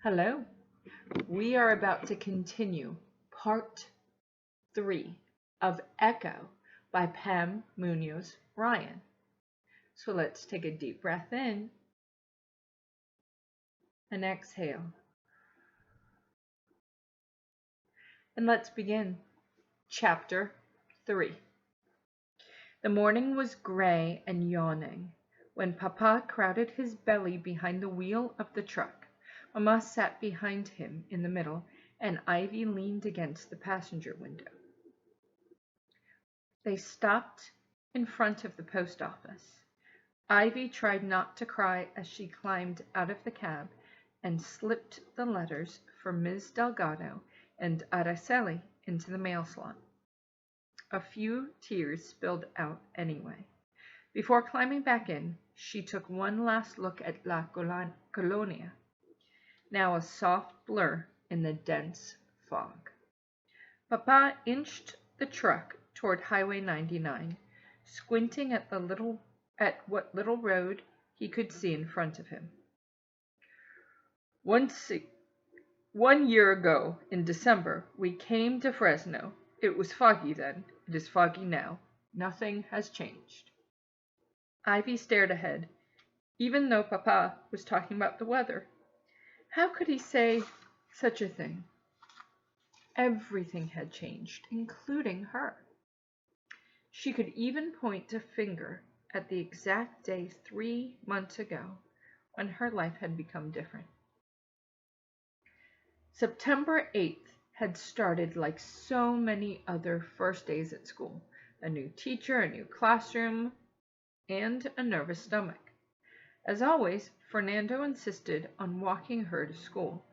Hello. We are about to continue part 3 of Echo by Pam Munoz Ryan. So let's take a deep breath in and exhale. And let's begin. Chapter 3. The morning was gray and yawning when Papa crowded his belly behind the wheel of the truck. Mama sat behind him in the middle, and Ivy leaned against the passenger window. They stopped in front of the post office. Ivy tried not to cry as she climbed out of the cab and slipped the letters for Ms. Delgado and Araceli into the mail slot. A few tears spilled out anyway. Before climbing back in, she took one last look at La Colonia, now a soft blur in the dense fog. Papa inched the truck toward Highway 99, squinting at what little road he could see in front of him. 1 year ago, in December, we came to Fresno. It was foggy then. It is foggy now. Nothing has changed. Ivy stared ahead, even though Papa was talking about the weather. How could he say such a thing? Everything had changed, including her. She could even point a finger at the exact day 3 months ago when her life had become different. September 8th had started like so many other first days at school. A new teacher, a new classroom, and a nervous stomach. As always, Fernando insisted on walking her to school,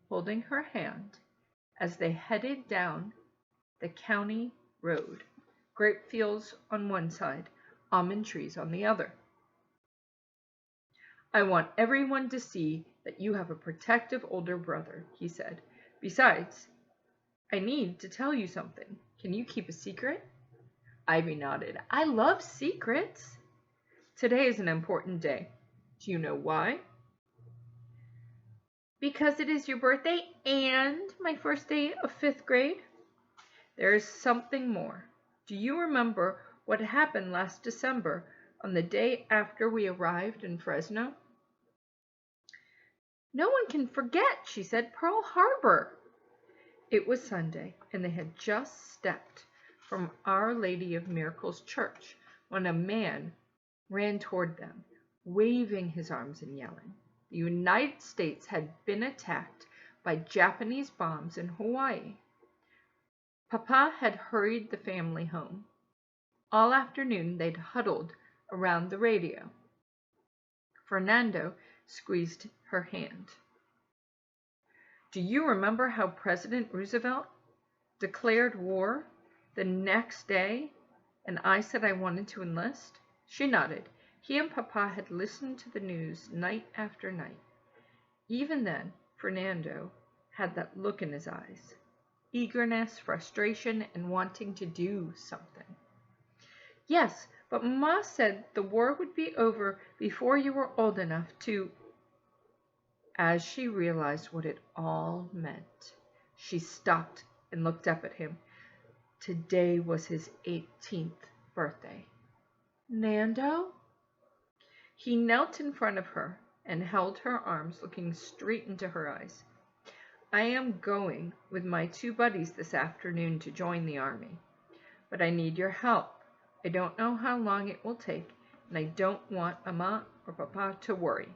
holding her hand as they headed down the county road, grape fields on one side, almond trees on the other. I want everyone to see that you have a protective older brother, he said. Besides, I need to tell you something. Can you keep a secret? Ivy nodded. I love secrets. Today is an important day. Do you know why? Because it is your birthday and my first day of 5th grade. There is something more. Do you remember what happened last December on the day after we arrived in Fresno? No one can forget, she said. Pearl Harbor. It was Sunday, and they had just stepped from Our Lady of Miracles Church when a man ran toward them, waving his arms and yelling. The United States had been attacked by Japanese bombs in Hawaii. Papa had hurried the family home. All afternoon they'd huddled around the radio. Fernando squeezed her hand. Do you remember how President Roosevelt declared war the next day and I said I wanted to enlist? She nodded. He and Papa had listened to the news night after night. Even then, Fernando had that look in his eyes. Eagerness, frustration, and wanting to do something. Yes, but Mama said the war would be over before you were old enough to... As she realized what it all meant, she stopped and looked up at him. Today was his 18th birthday. Nando? He knelt in front of her and held her arms, looking straight into her eyes. I am going with my 2 buddies this afternoon to join the army, but I need your help. I don't know how long it will take, and I don't want Mama or Papa to worry.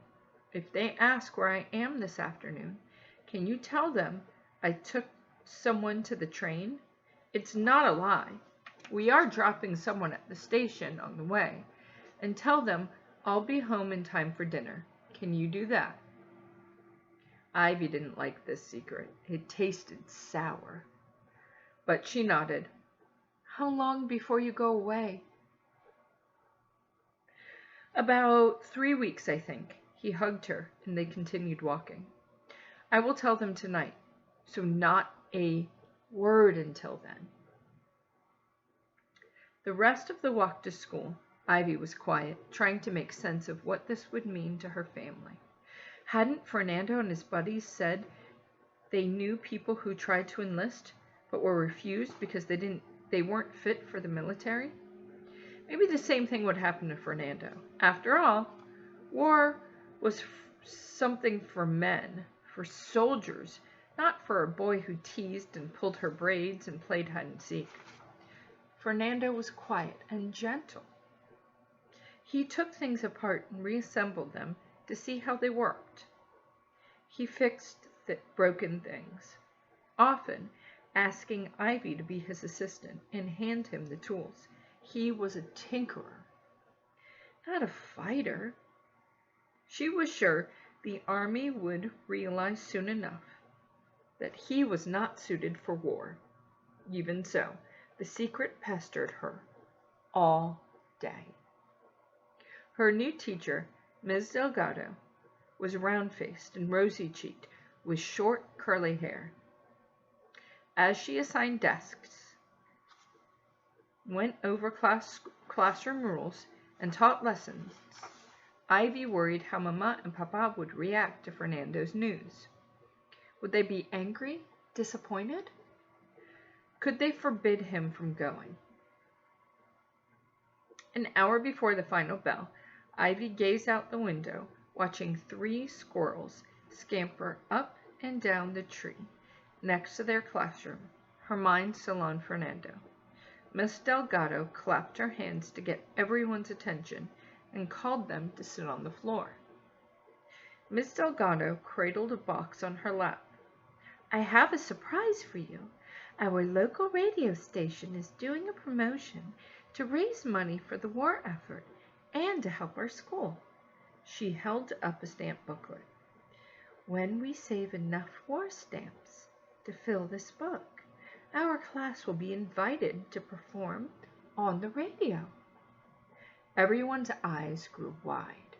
If they ask where I am this afternoon, can you tell them I took someone to the train? It's not a lie. We are dropping someone at the station on the way, and tell them I'll be home in time for dinner. Can you do that? Ivy didn't like this secret. It tasted sour. But she nodded. How long before you go away? About 3 weeks, I think. He hugged her, and they continued walking. I will tell them tonight, so not a word until then. The rest of the walk to school, Ivy was quiet, trying to make sense of what this would mean to her family. Hadn't Fernando and his buddies said they knew people who tried to enlist but were refused because they weren't fit for the military? Maybe the same thing would happen to Fernando. After all, war was something for men, for soldiers, not for a boy who teased and pulled her braids and played hide and seek. Fernando was quiet and gentle. He took things apart and reassembled them to see how they worked. He fixed broken things, often asking Ivy to be his assistant and hand him the tools. He was a tinkerer, not a fighter. She was sure the army would realize soon enough that he was not suited for war. Even so, the secret pestered her all day. Her new teacher, Ms. Delgado, was round-faced and rosy-cheeked with short, curly hair. As she assigned desks, went over classroom rules, and taught lessons, Ivy worried how Mama and Papa would react to Fernando's news. Would they be angry, disappointed? Could they forbid him from going? An hour before the final bell, Ivy gazed out the window, watching 3 squirrels scamper up and down the tree next to their classroom, her mind still on Fernando. Miss Delgado clapped her hands to get everyone's attention and called them to sit on the floor. Miss Delgado cradled a box on her lap. "I have a surprise for you. Our local radio station is doing a promotion to raise money for the war effort and to help our school." She held up a stamp booklet. "When we save enough war stamps to fill this book, our class will be invited to perform on the radio." Everyone's eyes grew wide.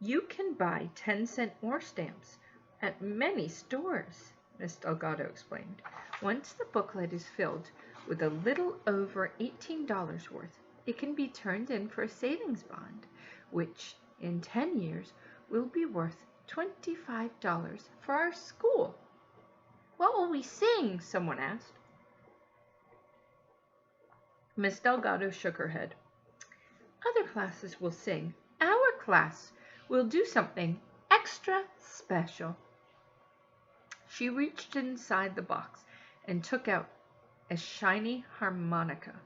"You can buy 10-cent war stamps at many stores," Miss Delgado explained. "Once the booklet is filled with a little over $18 worth, it can be turned in for a savings bond, which in 10 years will be worth $25 for our school." "What will we sing?" someone asked. Miss Delgado shook her head. "Other classes will sing. Our class will do something extra special." She reached inside the box and took out a shiny harmonica.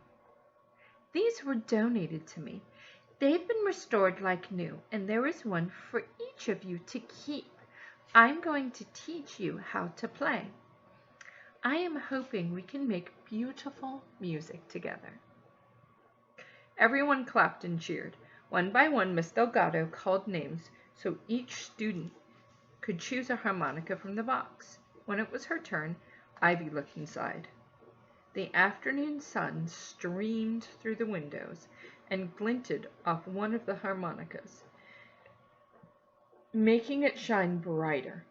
"These were donated to me. They've been restored like new, and there is one for each of you to keep. I'm going to teach you how to play. I am hoping we can make beautiful music together." Everyone clapped and cheered. One by one, Miss Delgado called names so each student could choose a harmonica from the box. When it was her turn, Ivy looked inside. The afternoon sun streamed through the windows and glinted off one of the harmonicas, making it shine brighter.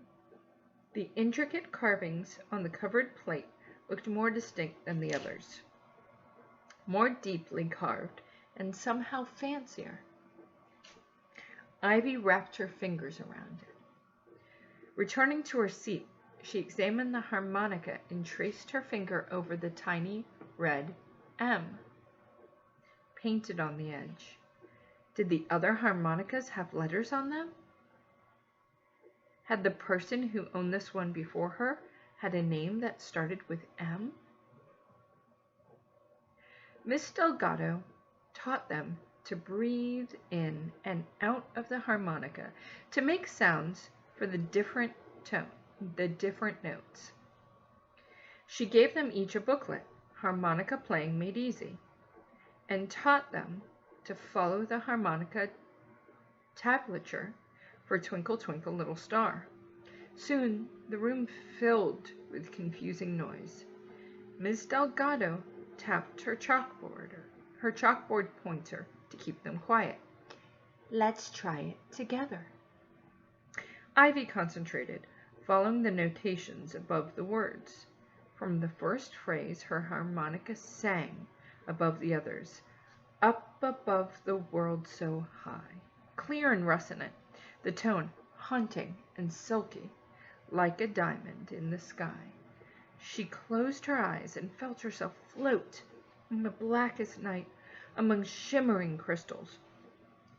The intricate carvings on the covered plate looked more distinct than the others, more deeply carved and somehow fancier. Ivy wrapped her fingers around it. Returning to her seat, she examined the harmonica and traced her finger over the tiny red M painted on the edge. Did the other harmonicas have letters on them? Had the person who owned this one before her had a name that started with M? Miss Delgado taught them to breathe in and out of the harmonica to make sounds for the different notes. She gave them each a booklet, Harmonica Playing Made Easy, and taught them to follow the harmonica tablature for Twinkle Twinkle Little Star. Soon the room filled with confusing noise. Ms. Delgado tapped her chalkboard pointer to keep them quiet. "Let's try it together." Ivy concentrated, following the notations above the words. From the first phrase, her harmonica sang above the others, "Up above the world so high," clear and resonant. the tone haunting and silky, like a diamond in the sky. She closed her eyes and felt herself float in the blackest night among shimmering crystals.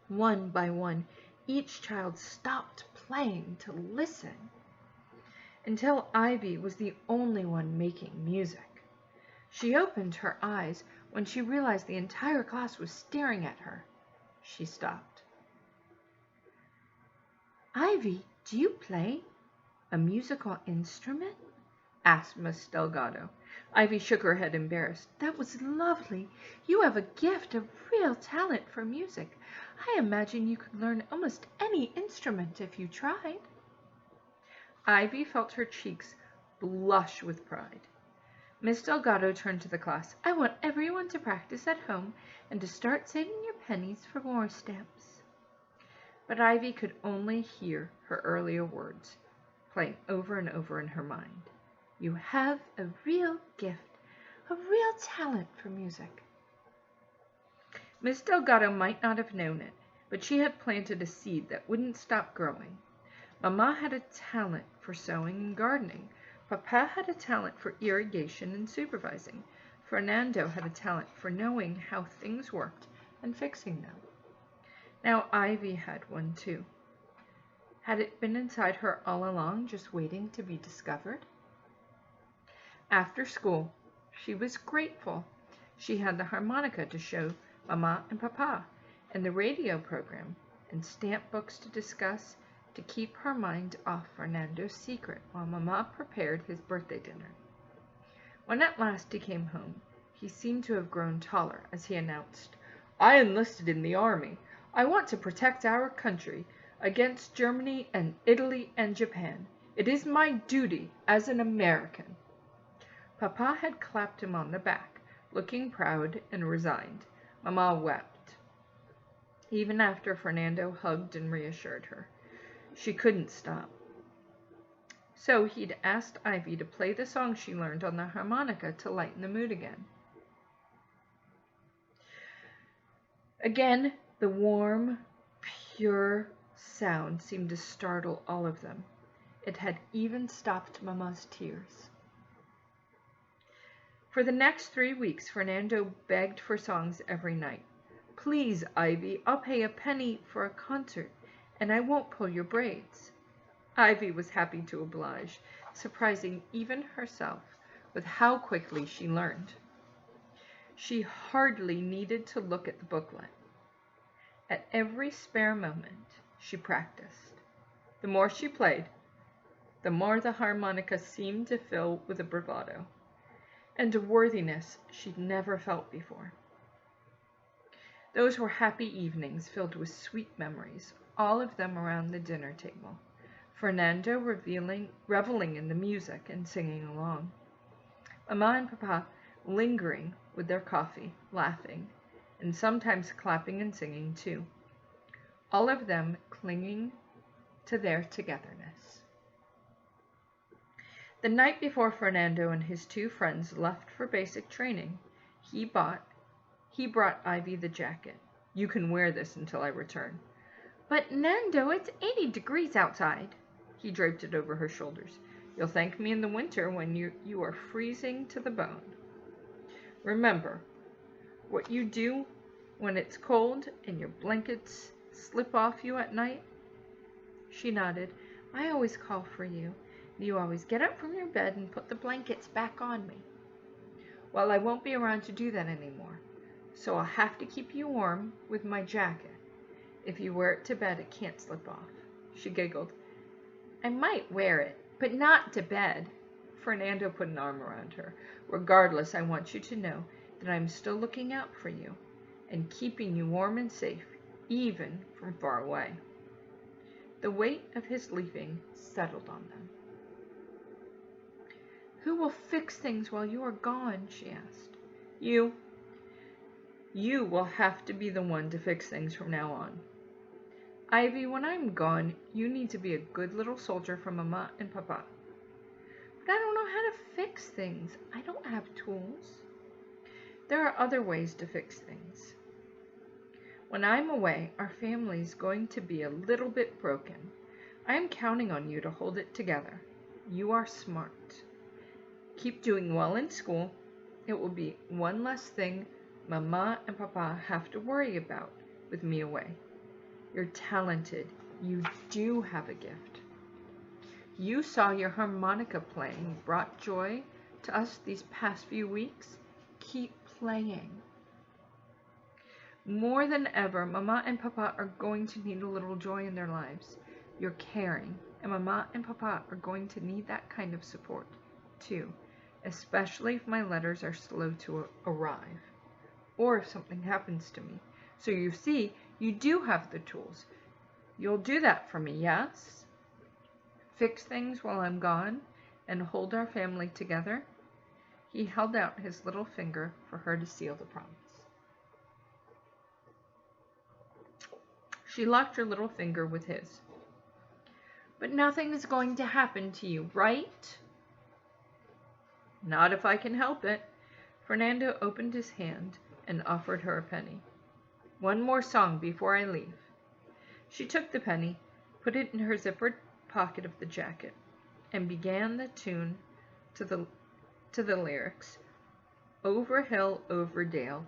One by one, each child stopped playing to listen, until Ivy was the only one making music. She opened her eyes when she realized the entire class was staring at her. She stopped. "Ivy, do you play a musical instrument?" asked Miss Delgado. Ivy shook her head, embarrassed. "That was lovely. You have a gift, a real talent for music. I imagine you could learn almost any instrument if you tried." Ivy felt her cheeks blush with pride. Miss Delgado turned to the class. "I want everyone to practice at home and to start saving your pennies for more stamps." But Ivy could only hear her earlier words playing over and over in her mind. "You have a real gift, a real talent for music." Miss Delgado might not have known it, but she had planted a seed that wouldn't stop growing. Mamma had a talent for sewing and gardening. Papa had a talent for irrigation and supervising. Fernando had a talent for knowing how things worked and fixing them. Now Ivy had one too. Had it been inside her all along, just waiting to be discovered? After school, she was grateful. She had the harmonica to show Mamma and Papa, and the radio program, and stamp books to discuss, to keep her mind off Fernando's secret while Mamma prepared his birthday dinner. When at last he came home, he seemed to have grown taller as he announced, "I enlisted in the army. I want to protect our country against Germany and Italy and Japan. It is my duty as an American." Papa had clapped him on the back, looking proud and resigned. Mamma wept, even after Fernando hugged and reassured her. She couldn't stop. So he'd asked Ivy to play the song she learned on the harmonica to lighten the mood again. Again, the warm, pure sound seemed to startle all of them. It had even stopped Mamma's tears. For the next 3 weeks, Fernando begged for songs every night. "Please, Ivy, I'll pay a penny for a concert, and I won't pull your braids." Ivy was happy to oblige, surprising even herself with how quickly she learned. She hardly needed to look at the booklet. At every spare moment, she practiced. The more she played, the more the harmonica seemed to fill with a bravado and a worthiness she'd never felt before. Those were happy evenings filled with sweet memories, all of them around the dinner table. Fernando reveling in the music and singing along. Mamma and Papa lingering with their coffee, laughing, and sometimes clapping and singing too. All of them clinging to their togetherness. The night before Fernando and his 2 friends left for basic training, he brought Ivy the jacket. "You can wear this until I return." "But Nando, it's 80 degrees outside." He draped it over her shoulders. "You'll thank me in the winter when you are freezing to the bone. Remember what you do when it's cold and your blankets slip off you at night?" She nodded. "I always call for you. You always get up from your bed and put the blankets back on me." "Well, I won't be around to do that anymore, so I'll have to keep you warm with my jacket. If you wear it to bed, it can't slip off." She giggled. "I might wear it, but not to bed." Fernando put an arm around her. "Regardless, I want you to know that I'm still looking out for you and keeping you warm and safe, even from far away." The weight of his leaving settled on them. "Who will fix things while you are gone?" she asked. You. You will have to be the one to fix things from now on. Ivy, when I'm gone, you need to be a good little soldier for Mama and Papa." "But I don't know how to fix things. I don't have tools." "There are other ways to fix things." When I'm away, our family's going to be a little bit broken. I am counting on you to hold it together. You are smart. Keep doing well in school. It will be one less thing Mama and Papa have to worry about with me away. You're talented. You do have a gift. You saw your harmonica playing brought joy to us these past few weeks. Keep playing. More than ever, Mama and Papa are going to need a little joy in their lives. You're caring, and Mama and Papa are going to need that kind of support, too, especially if my letters are slow to arrive, or if something happens to me. So you see, you do have the tools. You'll do that for me, yes? Fix things while I'm gone, and hold our family together? He held out his little finger for her to seal the promise. She locked her little finger with his. But nothing is going to happen to you, right? Not if I can help it. Fernando opened his hand and offered her a penny. One more song before I leave. She took the penny, put it in her zippered pocket of the jacket, and began the tune to the lyrics. Over hill, over dale,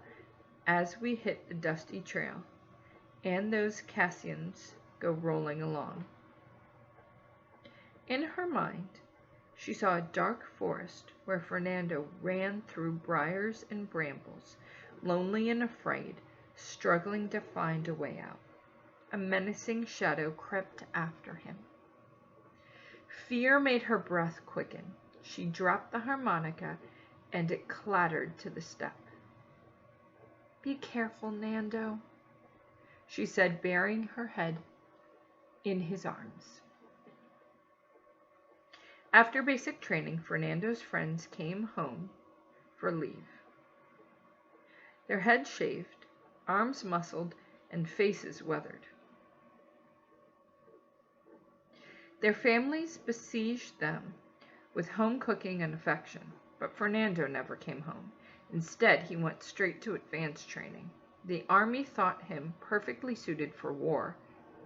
as we hit the dusty trail, and those Cassians go rolling along. In her mind, she saw a dark forest where Fernando ran through briars and brambles, lonely and afraid, struggling to find a way out. A menacing shadow crept after him. Fear made her breath quicken. She dropped the harmonica, and it clattered to the step. Be careful, Nando, she said, burying her head in his arms. After basic training, Fernando's friends came home for leave. Their heads shaved, arms muscled, and faces weathered. Their families besieged them with home cooking and affection, but Fernando never came home. Instead, he went straight to advanced training. The army thought him perfectly suited for war,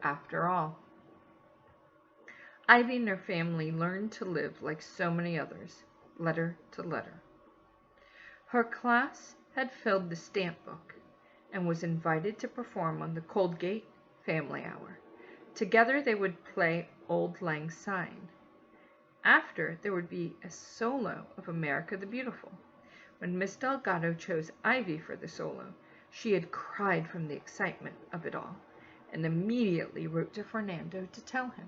after all. Ivy and her family learned to live like so many others, letter to letter. Her class had filled the stamp book and was invited to perform on the Coldgate Family Hour. Together they would play Auld Lang Syne. After, there would be a solo of America the Beautiful. When Miss Delgado chose Ivy for the solo, she had cried from the excitement of it all, and immediately wrote to Fernando to tell him.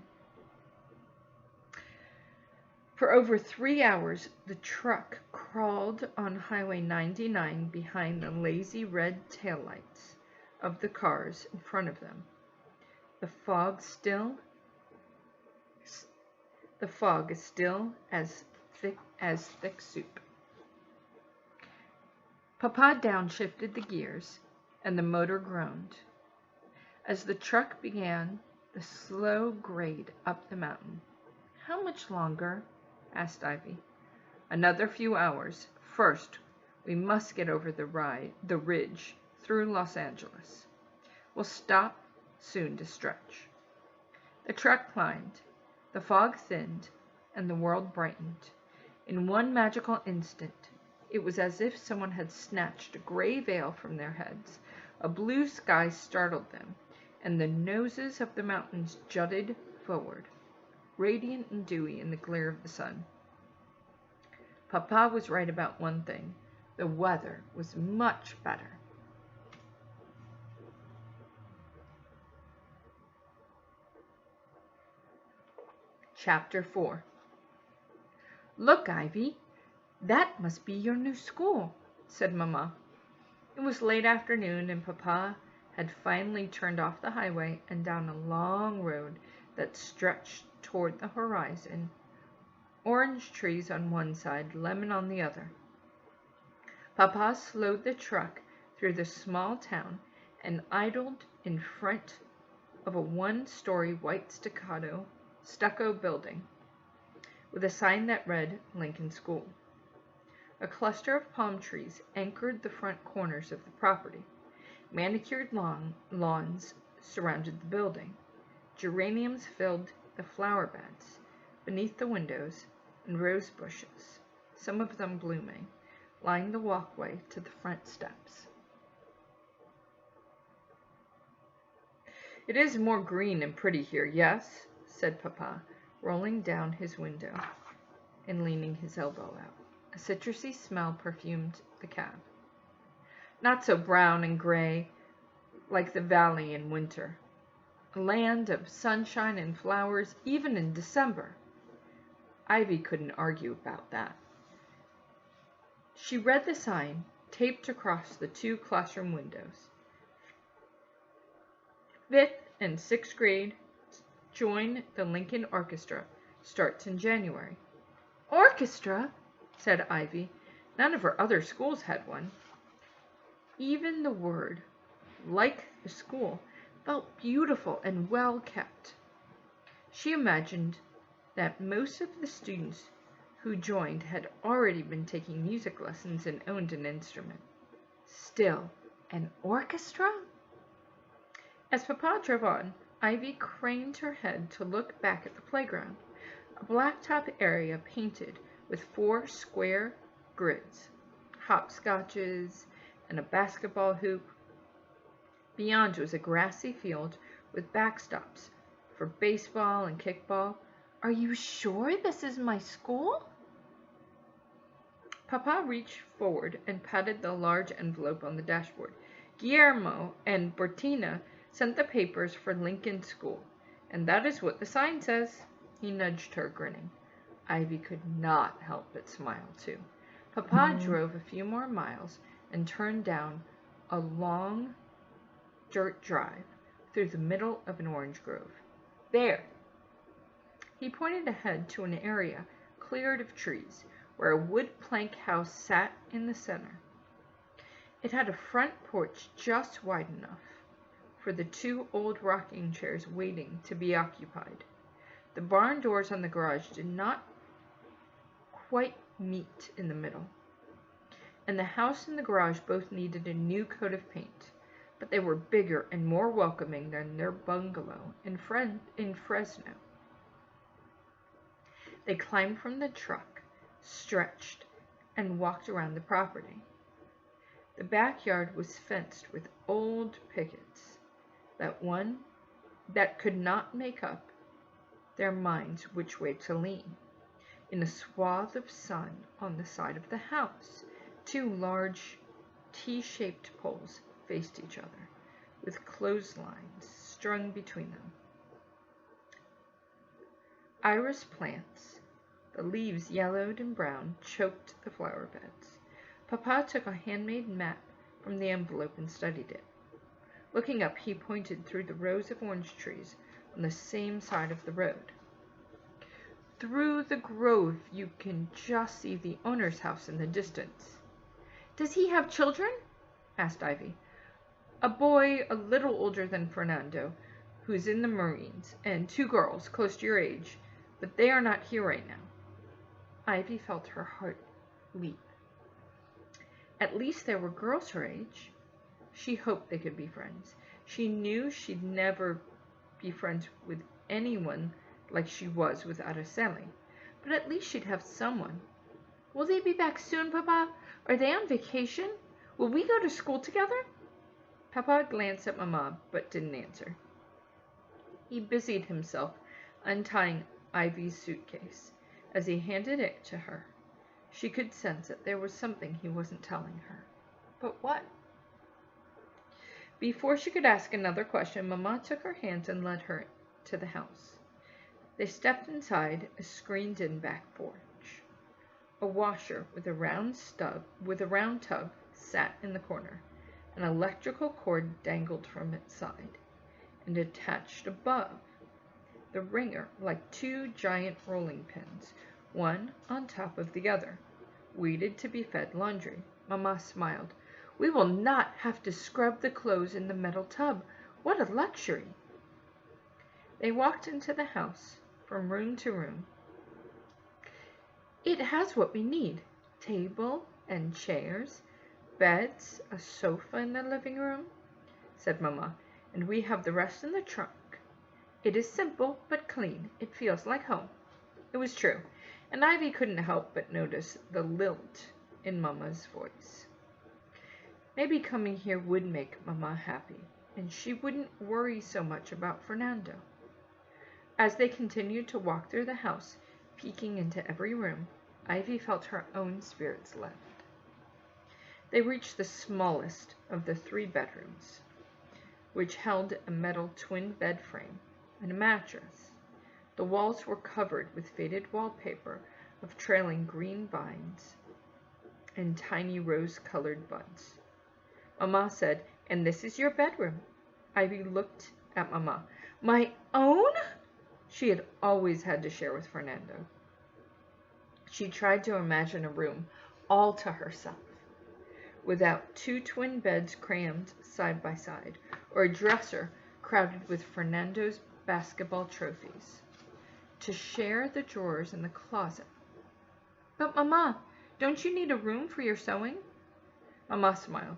For over 3 hours, the truck crawled on Highway 99 behind the lazy red taillights of the cars in front of them. The fog is still as thick soup. Papa downshifted the gears, and the motor groaned. As the truck began the slow grade up the mountain. How much longer? Asked Ivy. Another few hours. First, we must get over the ridge through Los Angeles. We'll stop soon to stretch. The truck climbed. The fog thinned, and the world brightened. In one magical instant, it was as if someone had snatched a gray veil from their heads. A blue sky startled them, and the noses of the mountains jutted forward, radiant and dewy in the glare of the sun. Papa was right about one thing. The weather was much better. Chapter 4. Look, Ivy, that must be your new school, said Mama. It was late afternoon, and Papa had finally turned off the highway and down a long road that stretched toward the horizon, orange trees on one side, lemon on the other. Papa slowed the truck through the small town and idled in front of a one-story white stucco building with a sign that read Lincoln School. A cluster of palm trees anchored the front corners of the property. Manicured lawns surrounded the building. Geraniums filled the flower beds beneath the windows, and rose bushes, some of them blooming, lined the walkway to the front steps. "It is more green and pretty here, yes?" said Papa, rolling down his window and leaning his elbow out. A citrusy smell perfumed the cab. "Not so brown and gray like the valley in winter. A land of sunshine and flowers even in December." Ivy couldn't argue about that. She read the sign taped across the 2 classroom windows. 5th and 6th grade join the Lincoln Orchestra. Starts in January. "Orchestra?" said Ivy. None of her other schools had one. Even the word, like the school, felt beautiful and well kept. She imagined that most of the students who joined had already been taking music lessons and owned an instrument. Still, an orchestra? As Papa drove on, Ivy craned her head to look back at the playground, a blacktop area painted with 4 square grids, hopscotches, and a basketball hoop. Beyond was a grassy field with backstops for baseball and kickball. "Are you sure this is my school?" Papa reached forward and patted the large envelope on the dashboard. "Guillermo and Bertina sent the papers for Lincoln School, and that is what the sign says." He nudged her, grinning. Ivy could not help but smile, too. Papa drove a few more miles and turned down a long dirt drive through the middle of an orange grove. "There!" He pointed ahead to an area cleared of trees, where a wood plank house sat in the center. It had a front porch just wide enough for the 2 old rocking chairs waiting to be occupied. The barn doors on the garage did not quite meet in the middle, and the house and the garage both needed a new coat of paint, but they were bigger and more welcoming than their bungalow in Fresno. They climbed from the truck, stretched, and walked around the property. The backyard was fenced with old pickets that could not make up their minds which way to lean. In a swath of sun on the side of the house, 2 large T-shaped poles faced each other, with clotheslines strung between them. Iris plants, the leaves yellowed and brown, choked the flower beds. Papa took a handmade map from the envelope and studied it. Looking up, he pointed through the rows of orange trees on the same side of the road. "Through the grove you can just see the owner's house in the distance." "Does he have children?" asked Ivy. "A boy a little older than Fernando, who's in the Marines, and 2 girls close to your age, but they are not here right now." Ivy felt her heart leap. At least there were girls her age. She hoped they could be friends. She knew she'd never be friends with anyone like she was with Araceli, but at least she'd have someone. "Will they be back soon, Papa? Are they on vacation? Will we go to school together?" Papa glanced at Mama, but didn't answer. He busied himself untying Ivy's suitcase. As he handed it to her, she could sense that there was something he wasn't telling her. But what? Before she could ask another question, Mama took her hands and led her to the house. They stepped inside a screened-in back porch. A washer with a round tub sat in the corner. An electrical cord dangled from its side, and attached above the wringer like 2 giant rolling pins, one on top of the other, waited to be fed laundry. Mama smiled. "We will not have to scrub the clothes in the metal tub. What a luxury!" They walked into the house, from room to room. "It has what we need: table and chairs, beds, a sofa in the living room." said Mamma, "and we have the rest in the trunk. It is simple but clean. It feels like home." It was true, and Ivy couldn't help but notice the lilt in Mamma's voice. Maybe coming here would make Mamma happy, and she wouldn't worry so much about Fernando. As they continued to walk through the house, peeking into every room, Ivy felt her own spirits lift. They reached the smallest of the 3 bedrooms, which held a metal twin bed frame and a mattress. The walls were covered with faded wallpaper of trailing green vines and tiny rose-colored buds. Mamma said, "And this is your bedroom." Ivy looked at Mamma. "My own?" She had always had to share with Fernando. She tried to imagine a room all to herself, without 2 twin beds crammed side by side, or a dresser crowded with Fernando's basketball trophies, to share the drawers in the closet. "But Mamma, don't you need a room for your sewing?" Mamma smiled.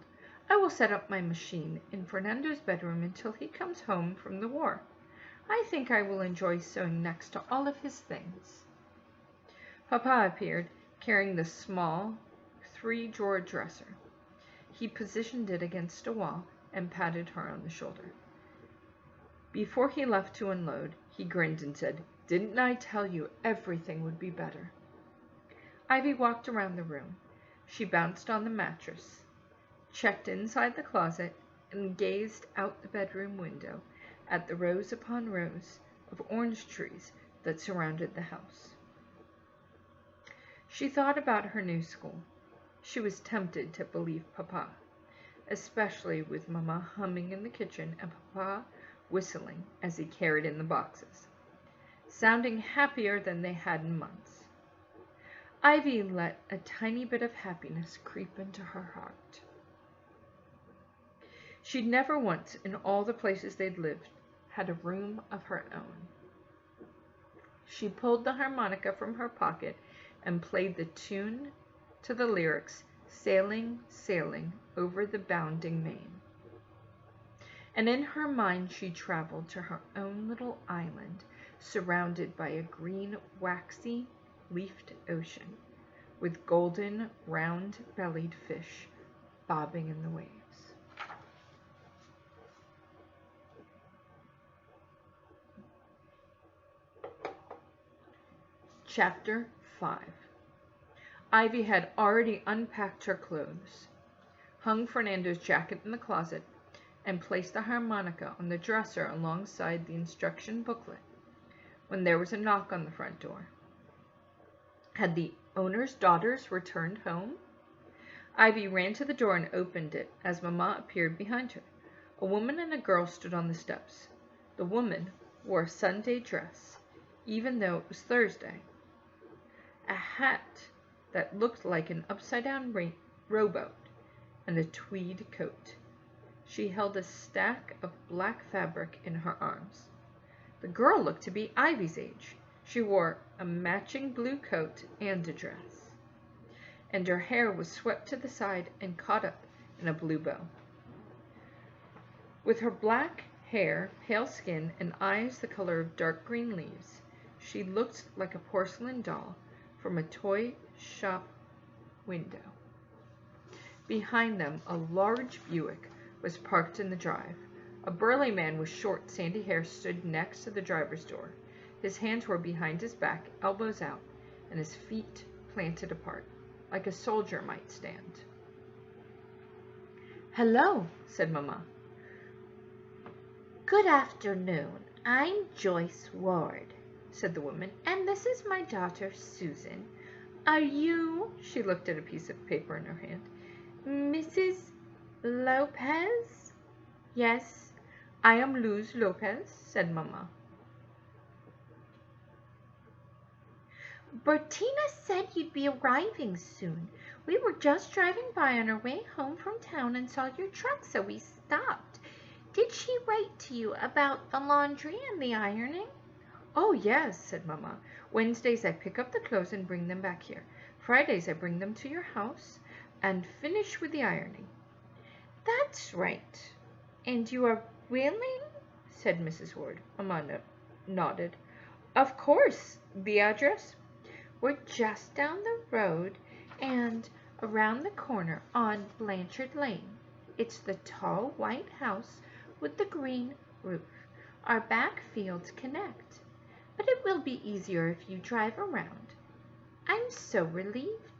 "I will set up my machine in Fernando's bedroom until he comes home from the war. I think I will enjoy sewing next to all of his things." Papa appeared, carrying the small 3-drawer dresser. He positioned it against a wall and patted her on the shoulder. Before he left to unload, he grinned and said, "Didn't I tell you everything would be better?" Ivy walked around the room. She bounced on the mattress, checked inside the closet, and gazed out the bedroom window at the rows upon rows of orange trees that surrounded the house. She thought about her new school. She was tempted to believe Papa, especially with Mamma humming in the kitchen and Papa whistling as he carried in the boxes, sounding happier than they had in months. Ivy let a tiny bit of happiness creep into her heart. She'd never once, in all the places they'd lived, had a room of her own. She pulled the harmonica from her pocket and played the tune to the lyrics, "Sailing, sailing over the bounding main." And in her mind she traveled to her own little island, surrounded by a green, waxy, leafed ocean, with golden, round-bellied fish bobbing in the waves. Chapter 5. Ivy had already unpacked her clothes, hung Fernando's jacket in the closet, and placed the harmonica on the dresser alongside the instruction booklet, when there was a knock on the front door. Had the owner's daughters returned home? Ivy ran to the door and opened it as Mamma appeared behind her. A woman and a girl stood on the steps. The woman wore a Sunday dress, even though it was Thursday. A hat that looked like an upside-down rowboat, and a tweed coat. She held a stack of black fabric in her arms. The girl looked to be Ivy's age. She wore a matching blue coat and a dress, and her hair was swept to the side and caught up in a blue bow. With her black hair, pale skin, and eyes the color of dark green leaves, she looked like a porcelain doll from a toy shop window. Behind them, a large Buick was parked in the drive. A burly man with short, sandy hair stood next to the driver's door. His hands were behind his back, elbows out, and his feet planted apart, like a soldier might stand. "Hello," said Mamma. "Good afternoon. I'm Joyce Ward," said the woman, "and this is my daughter, Susan. Are you," she looked at a piece of paper in her hand, "Mrs. Lopez?" "Yes, I am Luz Lopez," said Mamma. "Bertina said you'd be arriving soon. We were just driving by on our way home from town and saw your truck, so we stopped. Did she write to you about the laundry and the ironing?" "Oh, yes," said Mamma. "Wednesdays I pick up the clothes and bring them back here. Fridays I bring them to your house and finish with the ironing." "That's right. And you are willing? Said Mrs. Ward. Mamma nodded. Of course. The address? We're just down the road and around the corner on Blanchard Lane. It's the tall white house with the green roof. Our back fields connect, but it will be easier if you drive around. I'm so relieved.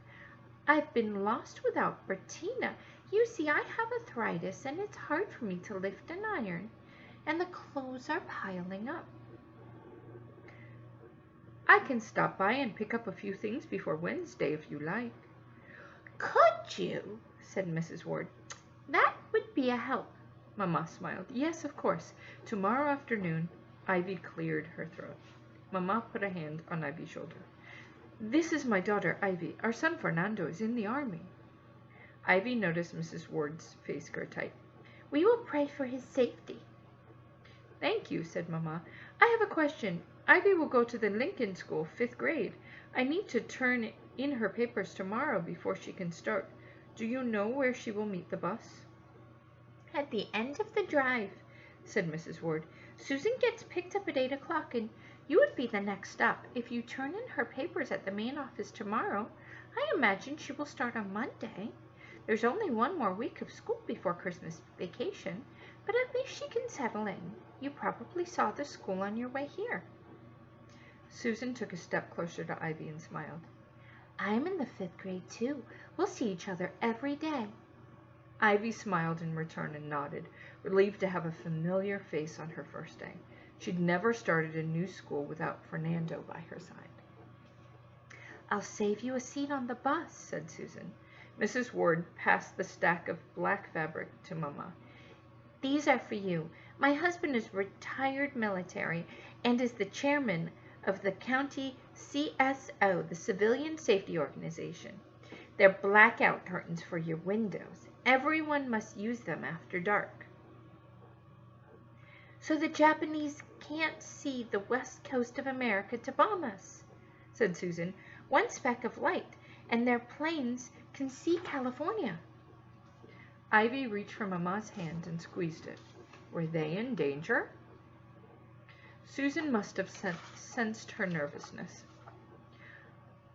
I've been lost without Bertina. You see, I have arthritis and it's hard for me to lift an iron, and the clothes are piling up. I can stop by and pick up a few things before Wednesday if you like. Could you? Said Mrs. Ward. That would be a help. Mamma smiled. Yes, of course. Tomorrow afternoon. Ivy cleared her throat. Mamma put a hand on Ivy's shoulder. This is my daughter, Ivy. Our son Fernando is in the army. Ivy noticed Mrs. Ward's face grow tight. We will pray for his safety. Thank you, said Mamma. I have a question. Ivy will go to the Lincoln School, 5th grade. I need to turn in her papers tomorrow before she can start. Do you know where she will meet the bus? At the end of the drive, said Mrs. Ward. Susan gets picked up at 8 o'clock, and you would be the next stop. If you turn in her papers at the main office tomorrow, I imagine she will start on Monday. There's only one more week of school before Christmas vacation, but at least she can settle in. You probably saw the school on your way here. Susan took a step closer to Ivy and smiled. I'm in the 5th grade, too. We'll see each other every day. Ivy smiled in return and nodded, relieved to have a familiar face on her first day. She'd never started a new school without Fernando by her side. I'll save you a seat on the bus, said Susan. Mrs. Ward passed the stack of black fabric to Mamma. These are for you. My husband is retired military and is the chairman of the county CSO, the Civilian Safety Organization. They're blackout curtains for your windows. Everyone must use them after dark. So the Japanese can't see the west coast of America to bomb us, said Susan. One speck of light, and their planes can see California. Ivy reached for Mamma's hand and squeezed it. Were they in danger? Susan must have sensed her nervousness.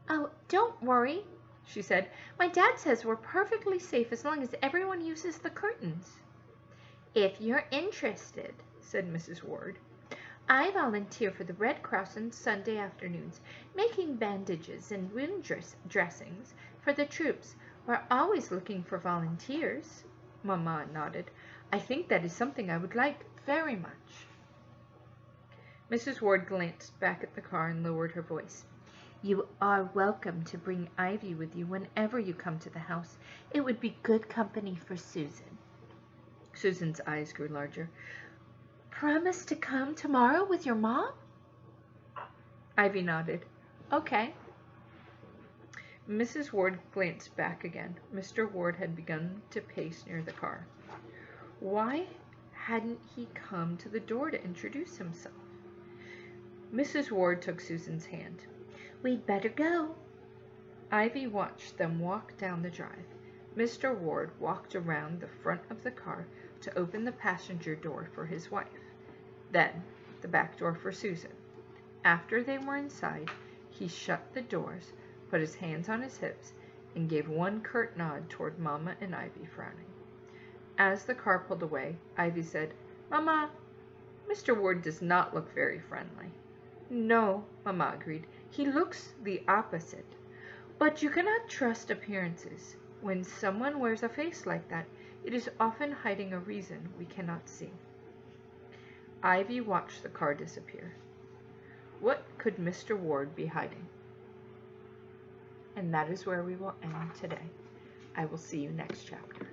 Oh, don't worry, she said. My dad says we're perfectly safe as long as everyone uses the curtains. If you're interested, said Mrs. Ward. I volunteer for the Red Cross on Sunday afternoons, making bandages and wound dressings for the troops. We're always looking for volunteers. Mamma nodded. I think that is something I would like very much. Mrs. Ward glanced back at the car and lowered her voice. You are welcome to bring Ivy with you whenever you come to the house. It would be good company for Susan. Susan's eyes grew larger. Promise to come tomorrow with your mom? Ivy nodded. Okay. Mrs. Ward glanced back again. Mr. Ward had begun to pace near the car. Why hadn't he come to the door to introduce himself? Mrs. Ward took Susan's hand. We'd better go. Ivy watched them walk down the drive. Mr. Ward walked around the front of the car to open the passenger door for his wife, then the back door for Susan. After they were inside, he shut the doors, put his hands on his hips, and gave one curt nod toward Mamma and Ivy, frowning. As the car pulled away, Ivy said, Mamma, Mr. Ward does not look very friendly. No, Mamma agreed. He looks the opposite. But you cannot trust appearances. When someone wears a face like that, it is often hiding a reason we cannot see. Ivy watched the car disappear. What could Mr. Ward be hiding? And that is where we will end today. I will see you next chapter.